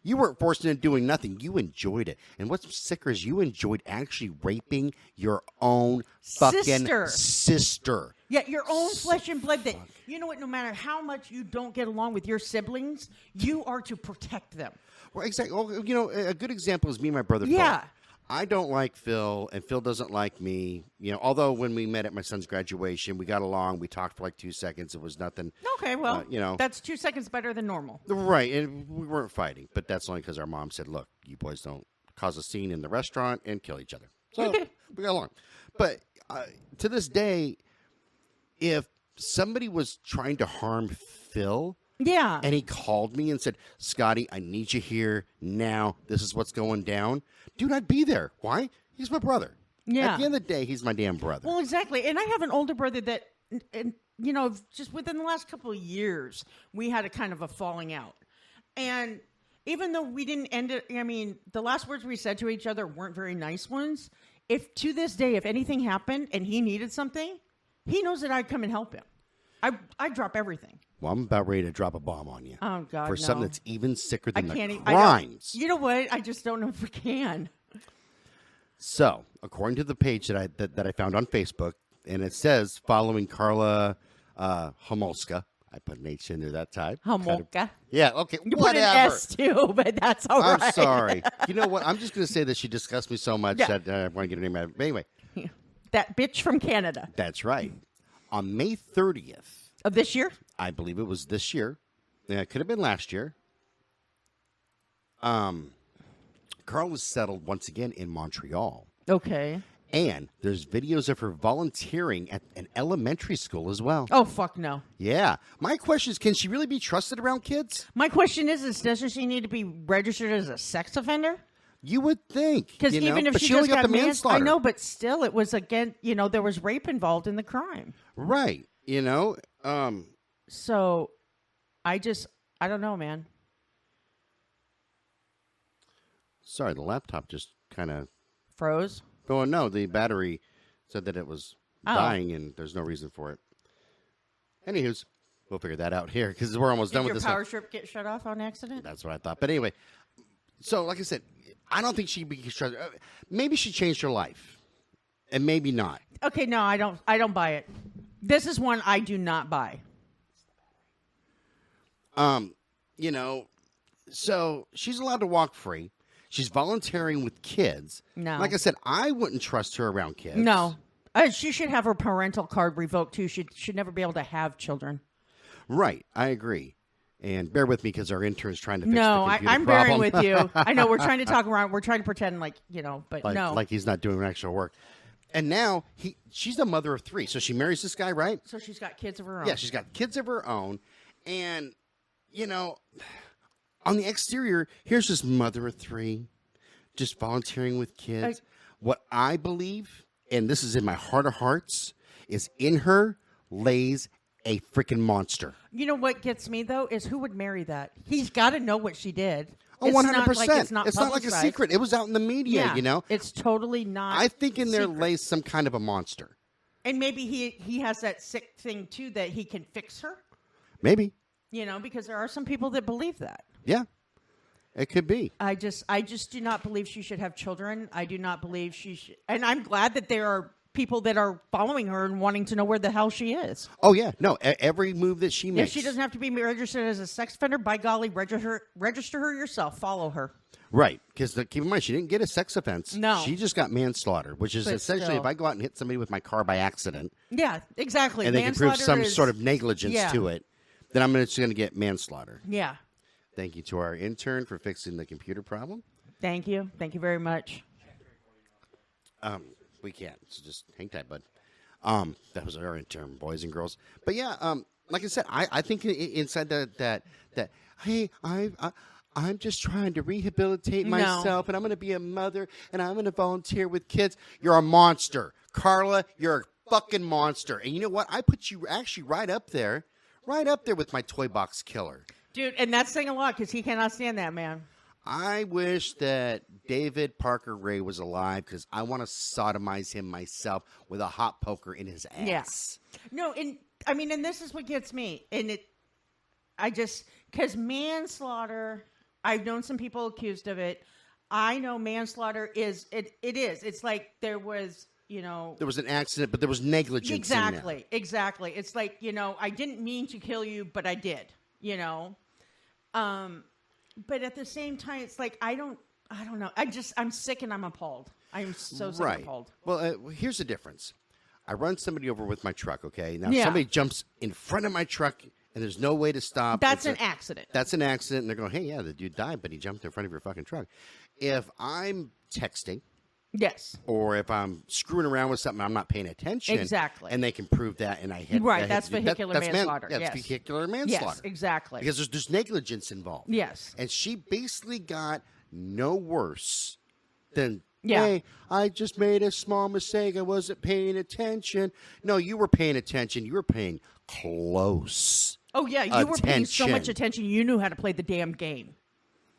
You weren't forced into doing nothing. You enjoyed it. And what's sicker is you enjoyed actually raping your own fucking sister. Yeah, your own flesh and blood. That you know what? No matter how much you don't get along with your siblings, you are to protect them. Well, exactly. Well, you know, a good example is me and my brother. Yeah. Phil. I don't like Phil, and Phil doesn't like me. You know, although when we met at my son's graduation, we got along. We talked for like 2 seconds. It was nothing. Okay, well, you know, that's 2 seconds better than normal. Right, and we weren't fighting, but that's only because our mom said, "Look, you boys don't cause a scene in the restaurant and kill each other." So we got along. But to this day, if somebody was trying to harm Phil, Yeah. And he called me and said, Scotty, I need you here now. This is what's going down. Dude, I'd be there. Why? He's my brother. Yeah. At the end of the day, he's my damn brother. Well, exactly. And I have an older brother that, and just within the last couple of years, we had a kind of a falling out. And even though we didn't end it, I mean, the last words we said to each other weren't very nice ones. If to this day, if anything happened and he needed something, he knows that I'd come and help him. I'd drop everything. Well, I'm about ready to drop a bomb on you. Oh, God, for no. something that's even sicker than the I crimes. you know what? I just don't know if we can. So, according to the page that I found on Facebook, and it says, following Karla Homolka. I put an H in there that time. Homolka. Yeah, okay, You whatever. put an S too, but that's all right. I'm sorry. You know what? I'm just going to say that she disgusts me so much Yeah. that I want to get her name out of it. But anyway. That bitch from Canada. That's right. On May 30th. Of this year? I believe it was this year. Yeah, it could have been last year. Carl was settled once again in Montreal. Okay. And there's videos of her volunteering at an elementary school as well. Oh, fuck no. Yeah. My question is, can she really be trusted around kids? My question is doesn't she need to be registered as a sex offender? You would think. Because even if but she only just got the got manslaughter. I know, but still, it was again. There was rape involved in the crime. Right. So, I don't know, man. Sorry, the laptop just kind of... Froze. Oh, no, the battery said that it was dying, and there's no reason for it. Anywho's, we'll figure that out here, because we're almost done with Did this. your power strip get shut off on accident? That's what I thought. But anyway, so like I said, I don't think she'd be trusted. Maybe she changed her life, and maybe not. Okay, no, I don't buy it. This is one I do not buy. So she's allowed to walk free. She's volunteering with kids. No. Like I said, I wouldn't trust her around kids. No. She should have her parental card revoked, too. She should never be able to have children. Right. I agree. And bear with me because our intern's trying to fix no, the computer I'm problem. bearing with you. I know we're trying to talk around. We're trying to pretend but no. Like he's not doing actual work. And now she's the mother of 3. So she marries this guy, right? So she's got kids of her own. Yeah, she's got kids of her own. And, on the exterior, here's this mother of 3 just volunteering with kids. What I believe, and this is in my heart of hearts, is in her lays a freaking monster. You know what gets me, though, is who would marry that? He's got to know what she did. Oh, 100%. It's not like a secret. It was out in the media, It's totally not. I think in there secret. lays some kind of a monster. And maybe he has that sick thing, too, that he can fix her. Maybe. Because there are some people that believe that. Yeah. It could be. I just do not believe she should have children. I do not believe she should. And I'm glad that there are people that are following her and wanting to know where the hell she is. Oh, yeah. No, every move that she makes. If she doesn't have to be registered as a sex offender, by golly, register her yourself. Follow her. Right. Because keep in mind, she didn't get a sex offense. No. She just got manslaughter, which is But essentially still. if I go out and hit somebody with my car by accident. Yeah, exactly. And they can prove some Manslaughter sort of negligence to it, then I'm just going to get manslaughter. Yeah. Thank you to our intern for fixing the computer problem. Thank you. Thank you very much. We can't. So just hang tight, bud. That was our intern, boys and girls. But yeah, like I said, I think inside that hey, I'm just trying to rehabilitate myself, and I'm going to be a mother, and I'm going to volunteer with kids. You're a monster, Karla. You're a fucking monster. And you know what? I put you actually right up there with my toy box killer. Dude, and that's saying a lot because he cannot stand that man. I wish that David Parker Ray was alive because I want to sodomize him myself with a hot poker in his ass. Yeah. No, and this is what gets me. And because manslaughter, I've known some people accused of it. I know manslaughter is. It's like there was, There was an accident, but there was negligence. Exactly. It's like, I didn't mean to kill you, but I did, But at the same time, it's like, I don't know. I'm sick and I'm appalled. I'm so sick and appalled. Well, here's the difference. I run somebody over with my truck, okay? Now, Yeah. somebody jumps in front of my truck, and there's no way to stop. That's an accident. That's an accident, and they're going, hey, yeah, the dude died, but he jumped in front of your fucking truck. If I'm texting, Yes. Or if I'm screwing around with something, I'm not paying attention. Exactly. And they can prove that, and I hit. Right, that's vehicular manslaughter. That's vehicular manslaughter. Yes, exactly. Because there's negligence involved. Yes. And she basically got no worse than, Yeah. hey, I just made a small mistake. I wasn't paying attention. No, you were paying attention. You were paying close. Oh, yeah, you were paying so much attention, you knew how to play the damn game.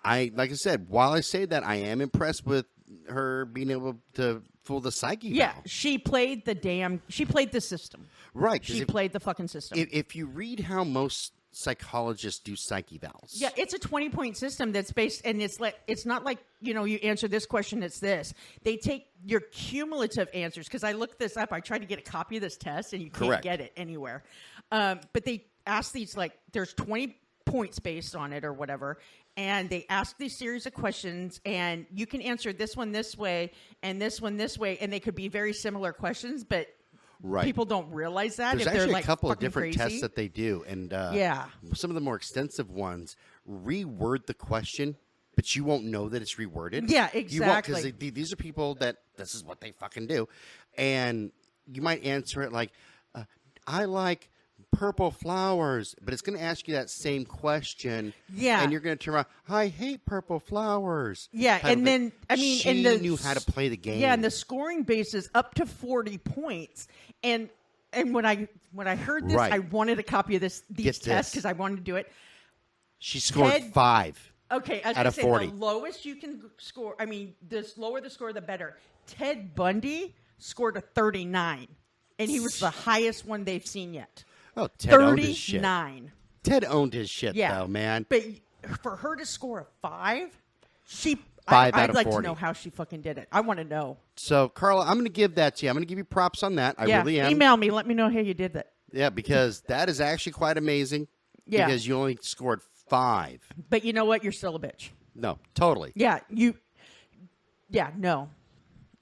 Like I said, while I say that, I am impressed with her being able to fool the psyche. Yeah, valve. she played the system. Right. She played the fucking system. If you read how most psychologists do psyche valves. Yeah, it's a 20-point system that's based, and it's not like, you answer this question, it's this. They take your cumulative answers, because I looked this up. I tried to get a copy of this test, and you can't get it anywhere. But they ask these, there's 20 points based on it or whatever, and they ask these series of questions, and you can answer this one this way and this one this way, and they could be very similar questions, but people don't realize that. There's if they're actually a couple of different crazy tests that they do, and some of the more extensive ones reword the question, but you won't know that it's reworded. Yeah, exactly. Because these are people that this is what they fucking do, and you might answer it like, "I like purple flowers," but it's going to ask you that same question. Yeah. And you're going to turn around, "I hate purple flowers." Yeah, and then, she knew how to play the game. Yeah, and the scoring base is up to 40 points. And when I heard this, I wanted a copy of these tests because I wanted to do it. She scored 5. Okay, I was out of 40. The lowest you can score, the lower the score, the better. Ted Bundy scored a 39, and he was the highest one they've seen yet. Oh, Ted owned his shit. 39. Ted owned his shit, though, man. But for her to score a 5, I'd like to know how she fucking did it. I want to know. So, Karla, I'm going to give that to you. I'm going to give you props on that. I really am. Email me. Let me know how you did that. Yeah, because that is actually quite amazing. Yeah. Because you only scored 5. But you know what? You're still a bitch. No, totally. Yeah, no.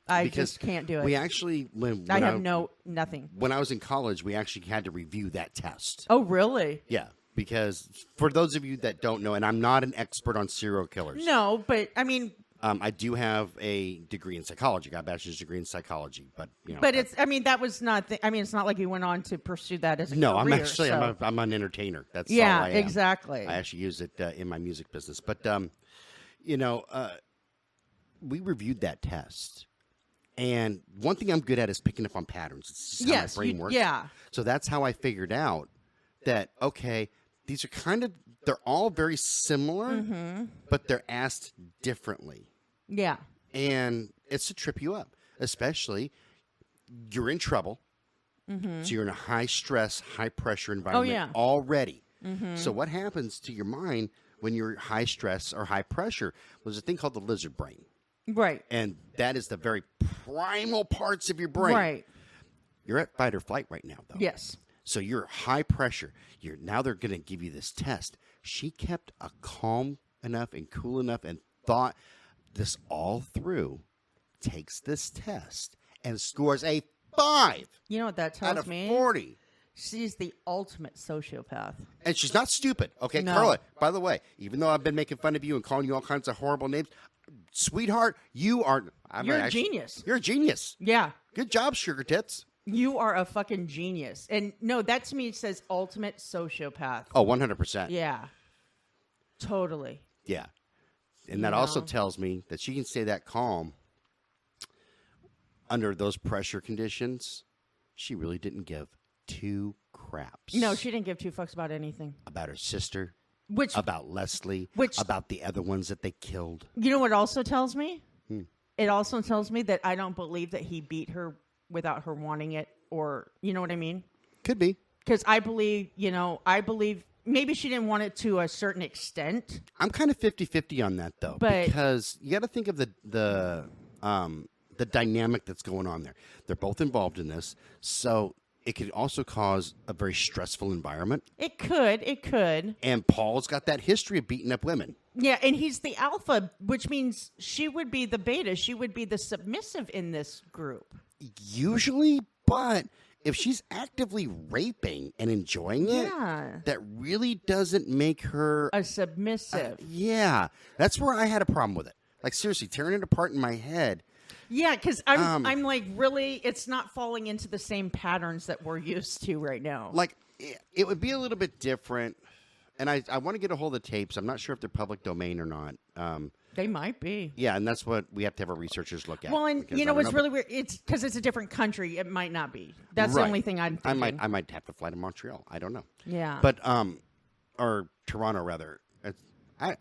I just can't do it. We actually, I have nothing. When I was in college, we actually had to review that test. Oh, really? Yeah, because for those of you that don't know, and I'm not an expert on serial killers. No, but I mean, I do have a degree in psychology. I got a bachelor's degree in psychology, but But that was not. It's not like you went on to pursue that as a career. I'm actually so. I'm an entertainer. That's all I am. Exactly. I actually use it in my music business, but we reviewed that test. And one thing I'm good at is picking up on patterns. It's just how my brain works. Yeah. So that's how I figured out that, okay, these are they're all very similar, but they're asked differently. Yeah. And it's to trip you up, especially you're in trouble. So you're in a high stress, high pressure environment already. So what happens to your mind when you're high stress or high pressure? There's a thing called the lizard brain. Right. And that is the very primal parts of your brain. Right. You're at fight or flight right now, though. Yes. So you're high pressure. Now they're going to give you this test. She kept a calm enough and cool enough and thought this all through, takes this test, and scores a 5. You know what that tells out of me? 40. She's the ultimate sociopath. And she's not stupid. Okay, No. Karla, by the way, even though I've been making fun of you and calling you all kinds of horrible names, sweetheart, you're a genius. You're a genius. Yeah. Good job, sugar tits. You are a fucking genius. And no, that to me says ultimate sociopath. Oh, 100%. Yeah. Totally. Yeah. And that also tells me that she can stay that calm under those pressure conditions. She really didn't give 2 craps. No, she didn't give 2 fucks about anything. About her sister. Which about Leslie. About the other ones that they killed. You know what it also tells me? It also tells me that I don't believe that he beat her without her wanting it, or you know what I mean? Could be. Because I believe maybe she didn't want it to a certain extent. I'm kind of 50-50 on that, though. But, because you got to think of the dynamic that's going on there. They're both involved in this, so it could also cause a very stressful environment. It could. And Paul's got that history of beating up women. Yeah, and he's the alpha, which means she would be the beta. She would be the submissive in this group. Usually, but if she's actively raping and enjoying it, that really doesn't make her a submissive. Yeah, that's where I had a problem with it. Like, seriously, tearing it apart in my head, Yeah, because I'm like, really, it's not falling into the same patterns that we're used to right now. Like, it would be a little bit different, and I want to get a hold of the tapes. I'm not sure if they're public domain or not. They might be. Yeah, and that's what we have to have our researchers look at. Well, and you know what's really weird? It's because it's a different country. It might not be. That's the only thing I'm thinking. I might have to fly to Montreal. I don't know. Yeah. But or Toronto rather. I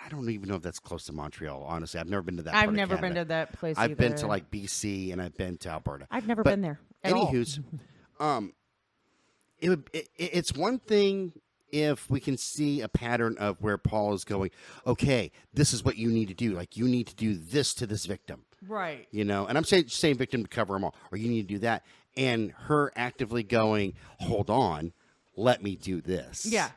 don't even know if that's close to Montreal. Honestly, I've never been to that. I've never been to that place. I've been to like BC and I've been to Alberta. I've never been there. Anywho's, it's one thing if we can see a pattern of where Paul is going, okay, this is what you need to do. Like, you need to do this to this victim. Right. You know, and I'm saying victim to cover them all. Or you need to do that. And her actively going, hold on, let me do this. Yeah.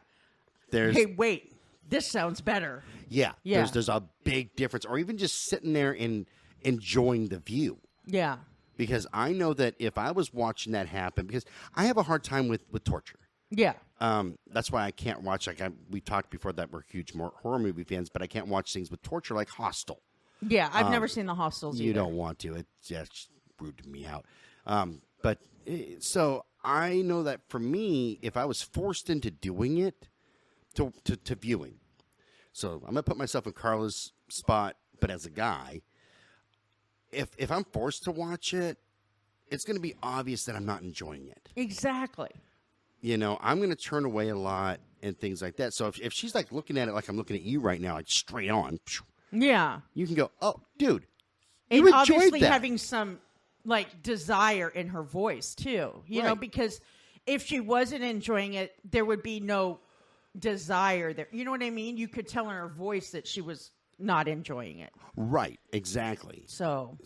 Hey, wait, this sounds better. Yeah. There's a big difference. Or even just sitting there and enjoying the view. Yeah. Because I know that if I was watching that happen, because I have a hard time with torture. Yeah. That's why I can't watch, we talked before that we're huge horror movie fans, but I can't watch things with torture like Hostel. Yeah, I've never seen the Hostels either. You don't want to. It's just rooted me out. So I know that for me, if I was forced into doing it, to viewing. So I'm going to put myself in Karla's spot, but as a guy, if I'm forced to watch it, it's going to be obvious that I'm not enjoying it. Exactly. You know, I'm going to turn away a lot and things like that. So if she's like looking at it like I'm looking at you right now, like straight on, yeah, you can go, oh, dude, and you obviously that. Having some like desire in her voice too. You know, because if she wasn't enjoying it, there would be no desire there. You know what I mean? You could tell in her voice that she was not enjoying it. Right. Exactly. So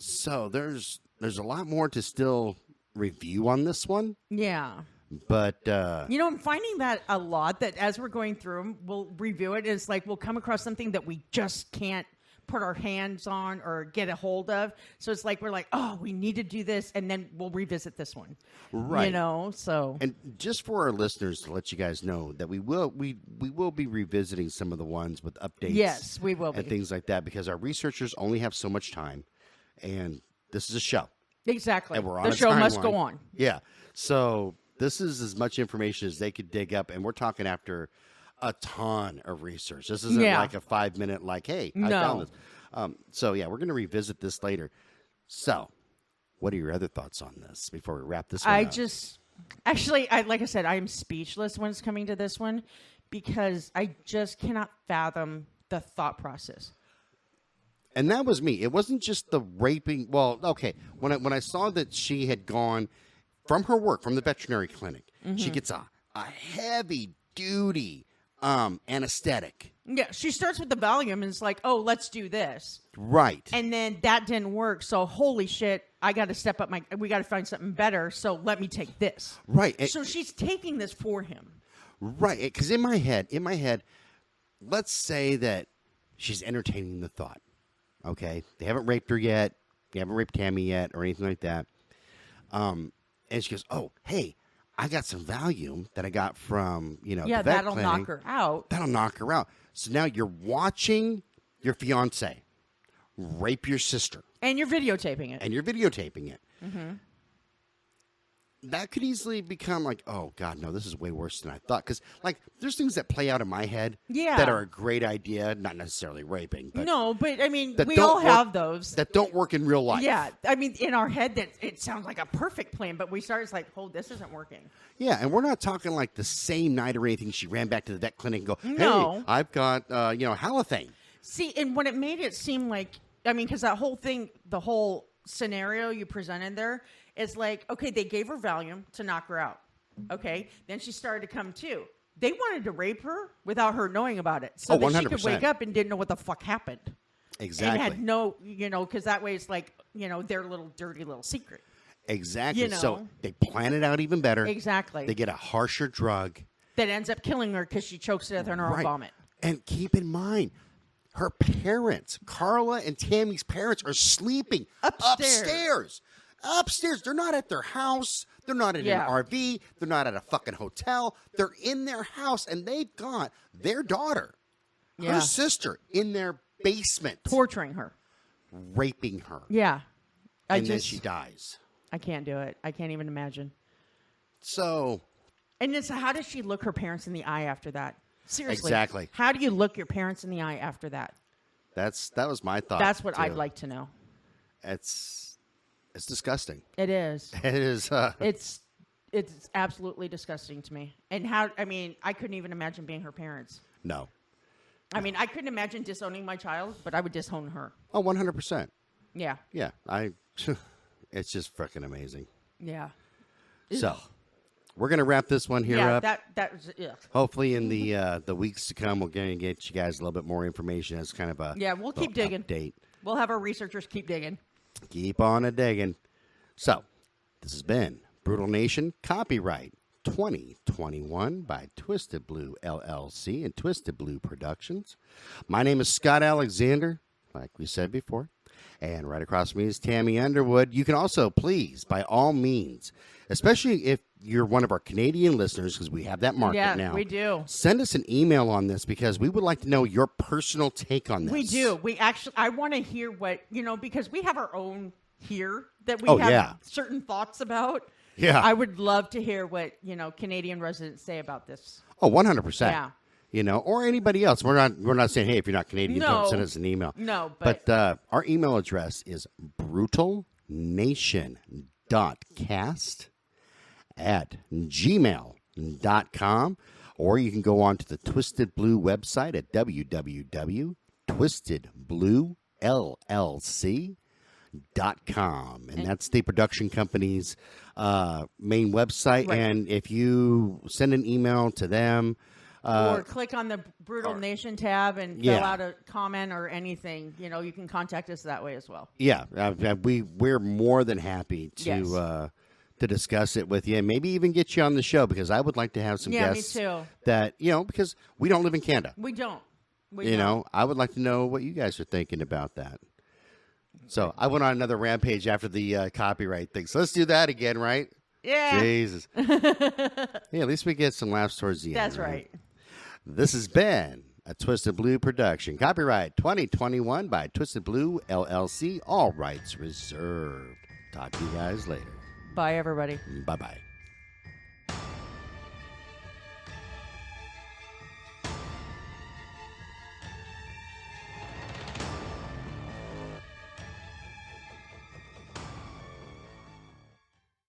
there's a lot more to still review on this one. Yeah. But, you know, I'm finding that a lot, that as we're going through them, we'll review it. It's like we'll come across something that we just can't put our hands on or get a hold of. So it's like we're like, oh, we need to do this, and then we'll revisit this one. Right. You know, so. And just for our listeners to let you guys know that we will be revisiting some of the ones with updates. Yes, we will be. And things like that, because our researchers only have so much time, and this is a show. Exactly. And we're on the show timeline. Must go on. Yeah. So this is as much information as they could dig up, and we're talking after a ton of research. This isn't like a 5-minute, like, hey, I found this. So, yeah, we're going to revisit this later. So, what are your other thoughts on this before we wrap this one up? Like I said, I am speechless when it's coming to this one, because I just cannot fathom the thought process. And that was me. It wasn't just the raping. Well, okay, when I saw that she had gone from her work, from the veterinary clinic, she gets a heavy-duty anesthetic. Yeah, she starts with the Valium and it's like, oh, let's do this. Right. And then that didn't work, so holy shit, I got to step up we got to find something better, so let me take this. Right. So she's taking this for him. Right, because in my head, let's say that she's entertaining the thought. Okay, they haven't raped her yet. They haven't raped Tammy yet or anything like that. And she goes, oh, hey, I got some Valium that I got from, the vet that'll clinic. knock her out. That'll knock her out. So now you're watching your fiance rape your sister. And you're videotaping it. Mm-hmm. That could easily become like, oh, God, no, this is way worse than I thought. Because, like, there's things that play out in my head that are a great idea, not necessarily raping. But no, but, I mean, we all have those. That don't work in real life. Yeah. I mean, in our head, it sounds like a perfect plan, but we start, it's like, oh, this isn't working. Yeah, and we're not talking like the same night or anything she ran back to the vet clinic and go, hey, no. I've got, halothane. See, and when it made it seem like, I mean, because that whole thing, the whole scenario you presented there is like, okay, they gave her Valium to knock her out. Okay, then she started to come to. They wanted to rape her without her knowing about it, so that 100%. she could wake up and didn't know what the fuck happened. Exactly. And had no, because that way it's like, their little dirty little secret. Exactly. So they plan it out even better. Exactly. They get a harsher drug that ends up killing her because she chokes to death on her own vomit. And keep in mind, her parents, Karla and Tammy's parents, are sleeping upstairs. They're not at their house. They're not in an RV. They're not at a fucking hotel. They're in their house, and they've got their daughter, her sister, in their basement. Torturing her. Raping her. Yeah. then she dies. I can't do it. I can't even imagine. So. And it's, how does she look her parents in the eye after that? Seriously. Exactly. How do you look your parents in the eye after that? That was my thought. That's what too. I'd like to know. It's disgusting. It is. It is. It's absolutely disgusting to me. And I couldn't even imagine being her parents. No. I mean, I couldn't imagine disowning my child, but I would disown her. Oh, 100%. Yeah. Yeah. It's just freaking amazing. Yeah. So, we're going to wrap this one here up. That was, yeah. Hopefully in the weeks to come, we're going to get you guys a little bit more information as kind of a we'll keep digging. Update. We'll have our researchers keep digging. Keep on a digging. So, this has been Brutal Nation, copyright 2021 by Twisted Blue LLC and Twisted Blue Productions. My name is Scott Alexander, like we said before, and right across from me is Tammy Underwood. You can also, please, by all means, especially if you're one of our Canadian listeners, because we have that market now. We do. Send us an email on this because we would like to know your personal take on this. We do. I want to hear what, because we have our own here that we have certain thoughts about. Yeah. I would love to hear what, Canadian residents say about this. Oh, 100%. Yeah. Or anybody else. We're not saying, hey, if you're not Canadian, don't send us an email. No, but our email address is brutalnation.cast@gmail.com, or you can go on to the Twisted Blue website at www.twistedbluellc.com, and that's the production company's main website. Right. And if you send an email to them, or click on the Brutal Nation tab and fill out a comment or anything, you can contact us that way as well. Yeah, we're more than happy to discuss it with you and maybe even get you on the show, because I would like to have some guests. Me too. That, because we don't live in Canada. We don't. I would like to know what you guys are thinking about that. So I went on another rampage after the copyright thing. So let's do that again, right? Yeah. Jesus. At least we get some laughs towards the end. That's right. This has been a Twisted Blue production. Copyright 2021 by Twisted Blue LLC. All rights reserved. Talk to you guys later. Bye, everybody. Bye-bye.